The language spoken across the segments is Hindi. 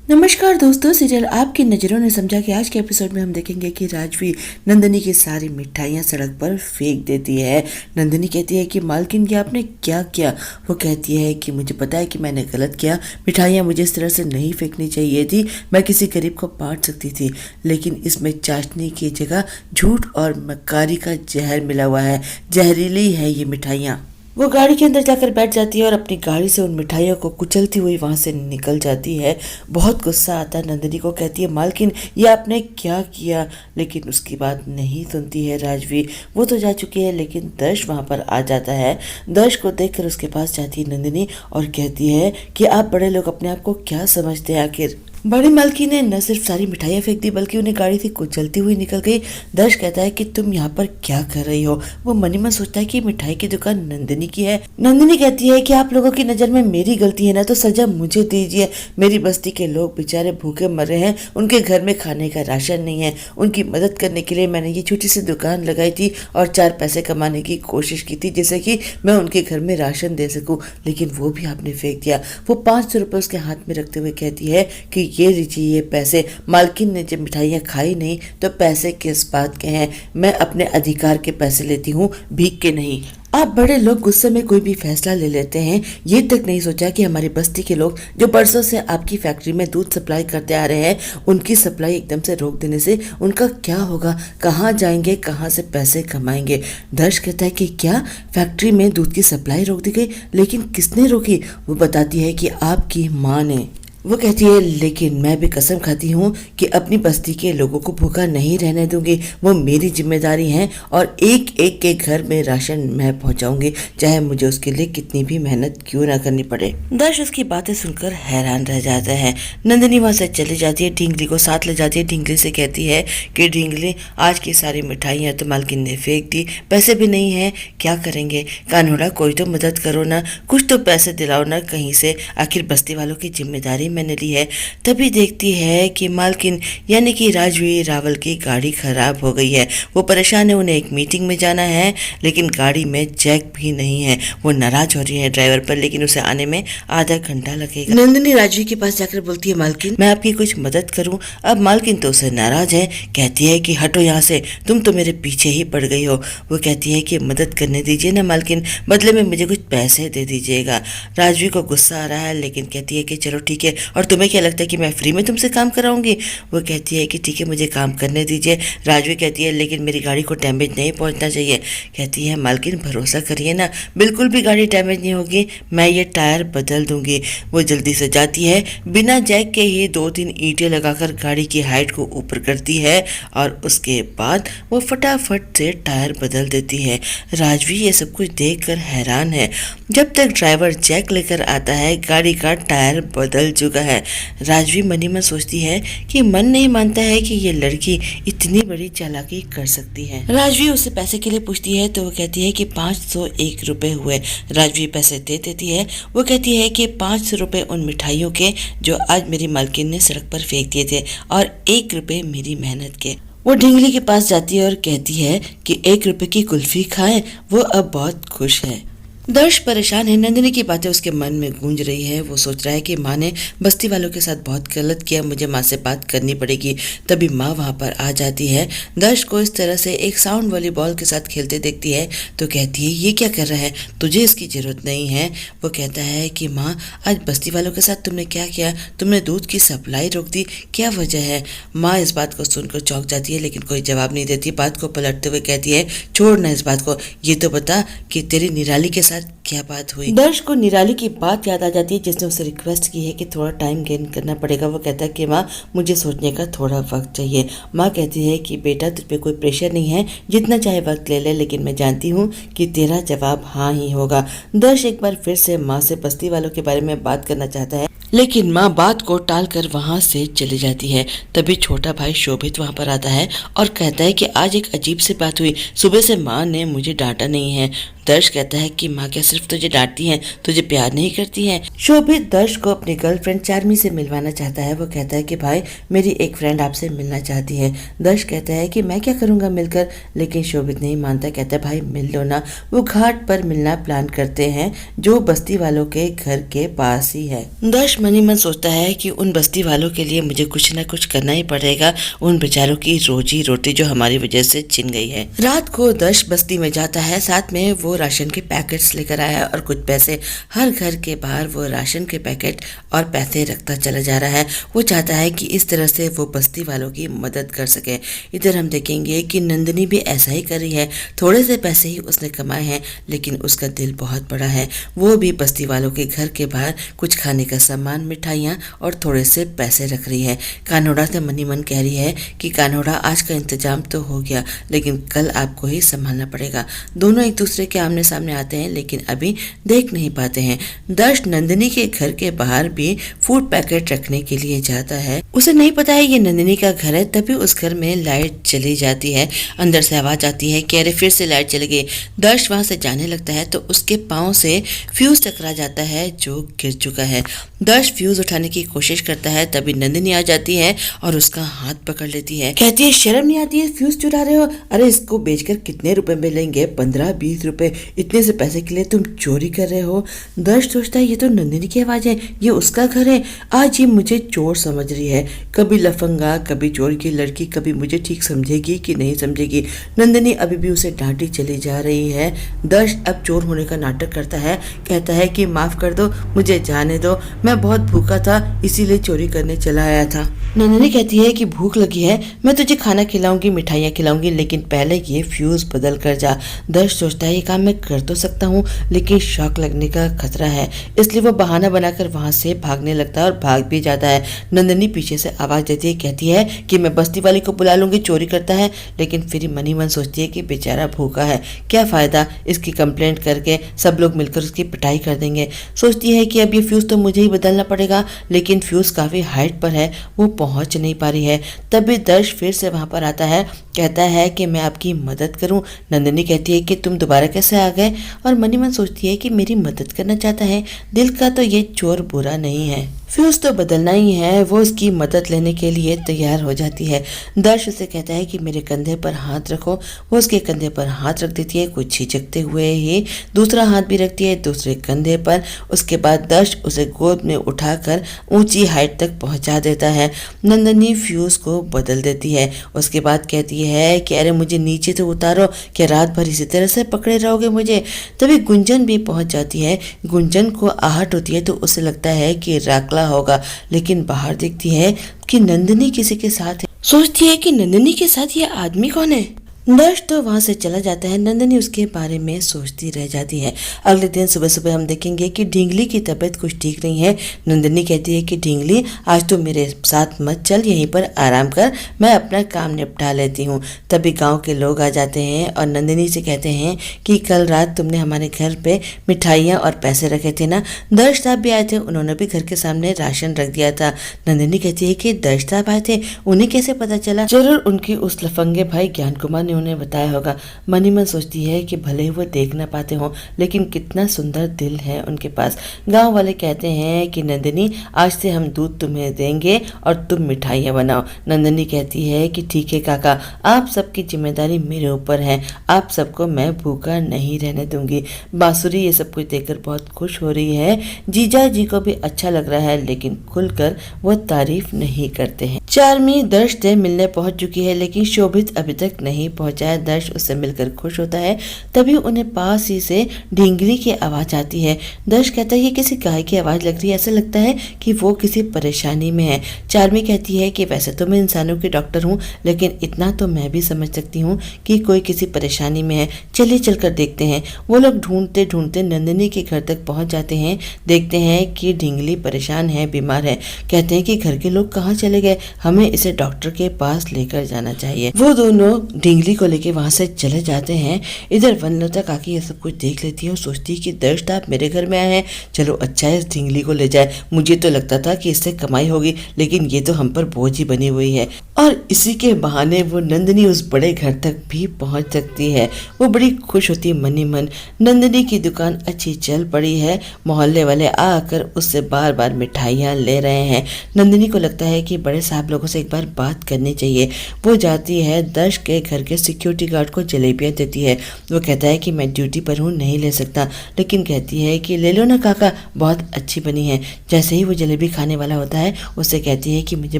नमस्कार दोस्तों, सीरियल आपकी नज़रों ने समझा कि आज के एपिसोड में हम देखेंगे कि राजवी नंदिनी की सारी मिठाइयाँ सड़क पर फेंक देती है। नंदिनी कहती है कि मालकिन ये आपने क्या किया। वो कहती है कि मुझे पता है कि मैंने गलत किया, मिठाइयाँ मुझे इस तरह से नहीं फेंकनी चाहिए थी, मैं किसी गरीब को बांट सकती थी, लेकिन इसमें चाशनी की जगह झूठ और मक्कारी का जहर मिला हुआ है, जहरीली है ये मिठाइयाँ। वो गाड़ी के अंदर जाकर बैठ जाती है और अपनी गाड़ी से उन मिठाइयों को कुचलती हुई वहां से निकल जाती है। बहुत गुस्सा आता है नंदिनी को। कहती है मालकिन ये आपने क्या किया, लेकिन उसकी बात नहीं सुनती है राजवी। वो तो जा चुकी है, लेकिन दर्श वहां पर आ जाता है। दर्श को देखकर उसके पास जाती है नंदिनी और कहती है कि आप बड़े लोग अपने आप को क्या समझते हैं आखिर। बड़ी मालकिन ने न सिर्फ सारी मिठाइयाँ फेंक दी बल्कि उन्हें गाड़ी से कुचलती हुई निकल गई। दर्श कहता है कि तुम यहाँ पर क्या कर रही हो। वो मन ही मन सोचता है कि मिठाई की दुकान नंदिनी की है। नंदिनी कहती है कि आप लोगों की नज़र में मेरी गलती है ना, तो सजा मुझे दीजिए। मेरी बस्ती के लोग बेचारे भूखे मर रहे हैं, उनके घर में खाने का राशन नहीं है। उनकी मदद करने के लिए मैंने ये छोटी सी दुकान लगाई थी और 4 पैसे कमाने की कोशिश की थी, जिससे कि मैं उनके घर में राशन दे सकूं, लेकिन वो भी आपने फेंक दिया। वो 500 रुपये उसके हाथ में रखते हुए कहती है कि ये लीजिए ये पैसे। मालकिन ने जब मिठाइयाँ खाई नहीं तो पैसे किस बात के हैं। मैं अपने अधिकार के पैसे लेती हूँ, भीख के नहीं। आप बड़े लोग गुस्से में कोई भी फैसला ले लेते हैं। ये तक नहीं सोचा कि हमारी बस्ती के लोग जो बरसों से आपकी फैक्ट्री में दूध सप्लाई करते आ रहे हैं, उनकी सप्लाई एकदम से रोक देने से उनका क्या होगा, कहाँ जाएंगे, कहाँ से पैसे कमाएंगे। दर्श कहता है कि क्या फैक्ट्री में दूध की सप्लाई रोक दी गई, लेकिन किसने रोकी। वो बताती है कि आपकी माँ ने। वो कहती है लेकिन मैं भी कसम खाती हूँ कि अपनी बस्ती के लोगों को भूखा नहीं रहने दूंगी। वो मेरी जिम्मेदारी है और एक एक के घर में राशन मैं पहुँचाऊंगी, चाहे मुझे उसके लिए कितनी भी मेहनत क्यों ना करनी पड़े। दर्श उसकी बातें सुनकर हैरान रह जाता है। नंदिनी वहाँ से चली जाती है, ढींगली को साथ ले जाती है। ढींगली से कहती है कि ढींगली आज की सारी मिठाइयाँ तो मालकिन ने फेंक दी, पैसे भी नहीं है, क्या करेंगे। कान्होड़ा कोई तो मदद करो ना, कुछ तो पैसे दिलाओ ना कहीं से, आखिर बस्ती वालों की जिम्मेदारी मैंने ली है। तभी देखती है कि मालकिन यानी कि राजवी रावल की गाड़ी खराब हो गई है। वो परेशान है, उन्हें एक मीटिंग में जाना है, लेकिन गाड़ी में जैक भी नहीं है। वो नाराज हो रही है ड्राइवर पर, लेकिन उसे आने में आधा घंटा लगेगा। नंदिनी राजवी के पास जाकर बोलती है मालकिन मैं आपकी कुछ मदद करूं। अब मालकिन तो उसे नाराज है, कहती है कि हटो यहाँ से, तुम तो मेरे पीछे ही पड़ गई हो। वो कहती है कि मदद करने दीजिए ना मालकिन, बदले में मुझे कुछ पैसे दे दीजिएगा। राजवी को गुस्सा आ रहा है, लेकिन कहती है कि चलो ठीक है, और तुम्हें क्या लगता है कि मैं फ्री में तुमसे काम कराऊंगी। वो कहती है कि ठीक है, मुझे काम करने दीजिए। राजवी कहती है लेकिन मेरी गाड़ी को डैमेज नहीं पहुंचना चाहिए। कहती है मालकिन भरोसा करिए ना, बिल्कुल भी गाड़ी डैमेज नहीं होगी, मैं ये टायर बदल दूंगी। वो जल्दी से जाती है, बिना जैक के ही 2-3 ईंटें लगाकर गाड़ी की हाइट को ऊपर करती है और उसके बाद वो फटाफट से टायर बदल देती है। राजवी ये सब कुछ देखकर हैरान है। जब तक ड्राइवर जैक लेकर आता है, गाड़ी का टायर बदल चुका है। राजवी मनी में सोचती है कि मन नहीं मानता है कि ये लड़की इतनी बड़ी चालाकी कर सकती है। राजवी उससे पैसे के लिए पूछती है तो वो कहती है कि 501 रुपए हुए। राजवी पैसे दे देती है। वो कहती है कि 500 रुपए उन मिठाइयों के जो आज मेरी मालकिन ने सड़क पर फेंक दिए थे और 1 रुपए मेरी मेहनत के। वो ढींगली के पास जाती है और कहती है कि 1 रुपए की कुल्फी खाएं। वो अब बहुत खुश है। दर्श परेशान है, नंदिनी की बातें उसके मन में गूंज रही है। वो सोच रहा है कि माँ ने बस्ती वालों के साथ बहुत गलत किया, मुझे माँ से बात करनी पड़ेगी। तभी माँ वहाँ पर आ जाती है। दर्श को इस तरह से एक साउंड वाली बॉल के साथ खेलते देखती है तो कहती है ये क्या कर रहा है, तुझे इसकी जरूरत नहीं है। वो कहता है कि माँ आज बस्ती वालों के साथ तुमने क्या किया, तुमने दूध की सप्लाई रोक दी, क्या वजह है। माँ इस बात को सुनकर चौंक जाती है, लेकिन कोई जवाब नहीं देती। बात को पलटते हुए कहती है छोड़ ना इस बात को, ये तो बता कि तेरी निराली के क्या बात हुई। दर्श को निराली की बात याद आ जाती है, जिसने उसे रिक्वेस्ट की है कि थोड़ा टाइम गेन करना पड़ेगा। वो कहता है कि माँ मुझे सोचने का थोड़ा वक्त चाहिए। माँ कहती है कि बेटा तुझ पे कोई प्रेशर नहीं है, जितना चाहे वक्त ले ले, लेकिन मैं जानती हूँ कि तेरा जवाब हाँ ही होगा। दर्श एक बार फिर से माँ से बस्ती वालों के बारे में बात करना चाहता है, लेकिन माँ बात को टालकर वहाँ से चली जाती है। तभी छोटा भाई शोभित वहाँ पर आता है और कहता है कि आज एक अजीब सी बात हुई, सुबह से माँ ने मुझे डांटा नहीं है। दर्श कहता है कि माँ क्या सिर्फ तुझे डांटती है, तुझे प्यार नहीं करती है। शोभित दर्श को अपनी गर्लफ्रेंड चार्मी से मिलवाना चाहता है। वो कहता है कि भाई मेरी एक फ्रेंड आपसे मिलना चाहती है। दर्श कहता है कि मैं क्या करूंगा मिलकर, लेकिन शोभित नहीं मानता, कहता है भाई मिल लो ना। वो घाट पर मिलना प्लान करते हैं जो बस्ती वालों के घर के पास ही है। दर्श मन ही मन सोचता है कि उन बस्ती वालों के लिए मुझे कुछ न कुछ करना ही पड़ेगा, उन बेचारों की रोजी रोटी जो हमारी वजह से छिन गई है। रात को दर्श बस्ती में जाता है, साथ में वो राशन के पैकेट्स लेकर आया है और कुछ पैसे। हर घर के बाहर वो राशन के पैकेट और पैसे रखता चला जा रहा है। वो चाहता है कि इस तरह से वो बस्ती वालों की मदद कर सके। इधर हम देखेंगे कि नंदिनी भी ऐसा ही कर रही है। थोड़े से पैसे ही उसने कमाए हैं, लेकिन उसका दिल बहुत बड़ा है। वो भी बस्ती वालों के घर के बाहर कुछ खाने का सामान, मिठाइयाँ और थोड़े से पैसे रख रही है। कान्होड़ा से मनी मन कह रही है कि कान्होड़ा आज का इंतजाम तो हो गया, लेकिन कल आपको ही संभालना पड़ेगा। दोनों एक दूसरे के आमने सामने आते हैं, लेकिन अभी देख नहीं पाते हैं। दर्श नंदिनी के घर के बाहर भी फूड पैकेट रखने के लिए जाता है। उसे नहीं पता है ये नंदिनी का घर है। तभी उस घर में लाइट चली जाती है। अंदर से आवाज आती है कि अरे फिर से लाइट चली गई। दर्श वहां से जाने लगता है तो उसके पाँव से फ्यूज टकरा जाता है जो गिर चुका है। दर्श फ्यूज उठाने की कोशिश करता है, तभी नंदिनी आ जाती है और उसका हाथ पकड़ लेती है। कहती है शर्म नहीं आती है, फ्यूज चुरा रहे हो? अरे इसको बेचकर कितने रुपए मिलेंगे? 15-20 रुपए। इतने से पैसे के लिए तुम चोरी कर रहे हो? दर्श सोचता है ये तो नंदिनी की आवाज है, ये उसका घर है। आज ये मुझे चोर समझ रही है, कभी लफंगा, कभी चोर की लड़की, कभी मुझे ठीक समझेगी कि नहीं समझेगी। नंदिनी अभी भी उसे डांटी चली जा रही है। दर्श अब चोर होने का नाटक करता है, कहता है कि माफ कर दो, मुझे जाने दो, मैं बहुत भूखा था इसीलिए चोरी करने चला आया था। नंदिनी कहती है कि भूख लगी है, मैं तुझे खाना खिलाऊंगी, मिठाइयाँ खिलाऊंगी, लेकिन पहले ये फ्यूज बदल कर जा। दर्श सोचता है ये काम मैं कर तो सकता हूँ, लेकिन शॉक लगने का खतरा है, इसलिए वो बहाना बनाकर वहां से भागने लगता है और भाग भी जाता है। नंदिनी पीछे से आवाज देती है, कहती है कि मैं बस्ती वाली को बुला लूंगी, चोरी करता है। लेकिन फिर मन ही मन सोचती है कि बेचारा भूखा है, क्या फायदा, इसकी कंप्लेंट करके सब लोग मिलकर उसकी पिटाई कर देंगे। सोचती है कि अब ये फ्यूज तो मुझे ही बदलना पड़ेगा, लेकिन फ्यूज काफी हाइट पर है, वो पहुंच नहीं पा रही है। तभी दर्श फिर से वहां पर आता है, कहता है कि मैं आपकी मदद करूं। नंदिनी कहती है कि तुम दोबारा कैसे आ गए, और मनी मन सोचती है कि मेरी मदद करना चाहता है, दिल का तो ये चोर बुरा नहीं है, फ्यूज तो बदलना ही है। वो उसकी मदद लेने के लिए तैयार हो जाती है। दर्श उसे कहता है कि मेरे कंधे पर हाथ रखो। वो उसके कंधे पर हाथ रख देती है, कुछ झिझकते हुए ही दूसरा हाथ भी रखती है दूसरे कंधे पर। उसके बाद दर्श उसे गोद में उठाकर ऊंची हाइट तक पहुंचा देता है। नंदिनी फ्यूज को बदल देती है। उसके बाद कहती है कि अरे मुझे नीचे तो उतारो, क्या रात भर इसी तरह से पकड़े रहोगे मुझे? तभी गुंजन भी पहुंच जाती है। गुंजन को आहट होती है तो उसे लगता है कि राकला होगा, लेकिन बाहर देखती है कि नंदिनी किसी के साथ है। सोचती है कि नंदिनी के साथ ये आदमी कौन है। दर्श तो वहां से चला जाता है। नंदिनी उसके बारे में सोचती रह जाती है। अगले दिन सुबह सुबह हम देखेंगे कि ढींगली की तबीयत कुछ ठीक नहीं है। नंदिनी कहती है कि ढींगली आज तो मेरे साथ मत चल, यहीं पर आराम कर, मैं अपना काम निपटा लेती हूँ। तभी गांव के लोग आ जाते हैं और नंदिनी से कहते हैं कि कल रात तुमने हमारे घर पे मिठाइयाँ और पैसे रखे थे ना। दर्श साहब भी आए थे, उन्होंने भी घर के सामने राशन रख दिया था। नंदिनी कहती है कि दर्श साहब आए थे, उन्हें कैसे पता चला? जरूर उनकी उस लफंगे भाई ज्ञान कुमार उन्हें बताया होगा। मनी मन सोचती है कि भले ही वो देख ना पाते हों, लेकिन कितना सुंदर दिल है उनके पास। गांव वाले कहते हैं कि नंदिनी आज से हम दूध तुम्हें देंगे और तुम मिठाइयाँ बनाओ। नंदिनी कहती है कि ठीक है काका, आप सबकी जिम्मेदारी मेरे ऊपर है, आप सबको मैं भूखा नहीं रहने दूंगी। बांसुरी ये सब कुछ देखकर बहुत खुश हो रही है। जीजा जी को भी अच्छा लग रहा है, लेकिन खुलकर वो तारीफ नहीं करते हैं। चार्मी दर्श से मिलने पहुंच चुकी है, लेकिन शोभित अभी तक नहीं पहुंचा है। दर्श उससे मिलकर खुश होता है। तभी उन्हें पास ही से ढींगली की आवाज आती है। दर्श कहता है ये किसी गाय की आवाज लग रही है, ऐसा लगता है कि वो किसी परेशानी में है। चार्मी कहती है कि वैसे तो मैं इंसानों की डॉक्टर हूँ, लेकिन इतना तो मैं भी समझ सकती हूँ कि कोई किसी परेशानी में है, चलिए चलकर देखते हैं। वो लोग ढूंढते ढूंढते नंदिनी के घर तक पहुंच जाते हैं। देखते हैं कि ढींगली परेशान है, बीमार है। कहते हैं कि घर के लोग कहाँ चले गए, हमें इसे डॉक्टर के पास लेकर जाना चाहिए। वो दोनों ढींगली को लेके वहाँ से चले जाते हैं। इधर वनलता काकी ये सब कुछ देख लेती है और सोचती है कि दर्श आप मेरे घर में आए हैं, चलो अच्छा है इस ढींगली को ले जाए। मुझे तो लगता था कि इससे कमाई होगी, लेकिन ये तो हम पर बोझ ही बनी हुई है। और इसी के बहाने वो नंदिनी उस बड़े घर तक भी पहुंच सकती है। वो बड़ी खुश होती है मन ही मन। नंदिनी की दुकान अच्छी चल पड़ी है। मोहल्ले वाले आकर उससे बार बार मिठाइयाँ ले रहे हैं। नंदिनी को लगता है कि बड़े साहब लोगों से एक बार बात करनी चाहिए। वो जाती है दर्श के घर के सिक्योरिटी गार्ड को जलेबियाँ देती है। वो कहता है कि मैं ड्यूटी पर हूँ, नहीं ले सकता, लेकिन कहती है कि ले लो ना काका, बहुत अच्छी बनी है। जैसे ही वो जलेबी खाने वाला होता है उससे कहती है कि मुझे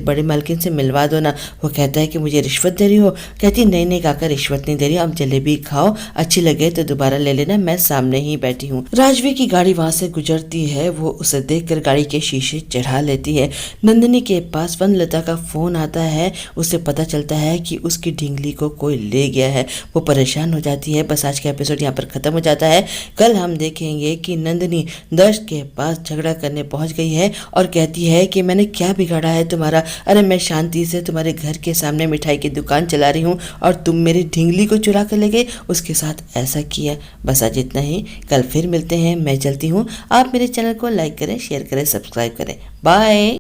बड़े मालकिन से मिलवा दो ना। वो कहता है कि मुझे रिश्वत दे रही हो। कहती नहीं नहीं काका, रिश्वत नहीं दे रही, अब जलेबी खाओ, अच्छी लगे तो दोबारा ले लेना, मैं सामने ही बैठी हूँ। राजवी की गाड़ी वहां से गुजरती है। वो उसे देखकर गाड़ी के शीशे चढ़ा लेती है। नंदिनी के पास वनलता का फोन आता है। उसे पता चलता है कि उसकी ढींगली को कोई ले गया है। वो परेशान हो जाती है। बस आज का एपिसोड यहाँ पर खत्म हो जाता है। कल हम देखेंगे कि नंदिनी दर्श के पास झगड़ा करने पहुंच गई है और कहती है कि मैंने क्या बिगाड़ा है तुम्हारा, अरे मैं शांति से तुम्हारे घर के सामने मिठाई की दुकान चला रही हूँ और तुम मेरी ढींगली को चुरा कर ले गए, उसके साथ ऐसा किया। बस आज इतना ही, कल फिर मिलते हैं। मैं चलती हूँ। आप मेरे चैनल को लाइक करें, शेयर करें, सब्सक्राइब करें। बाय।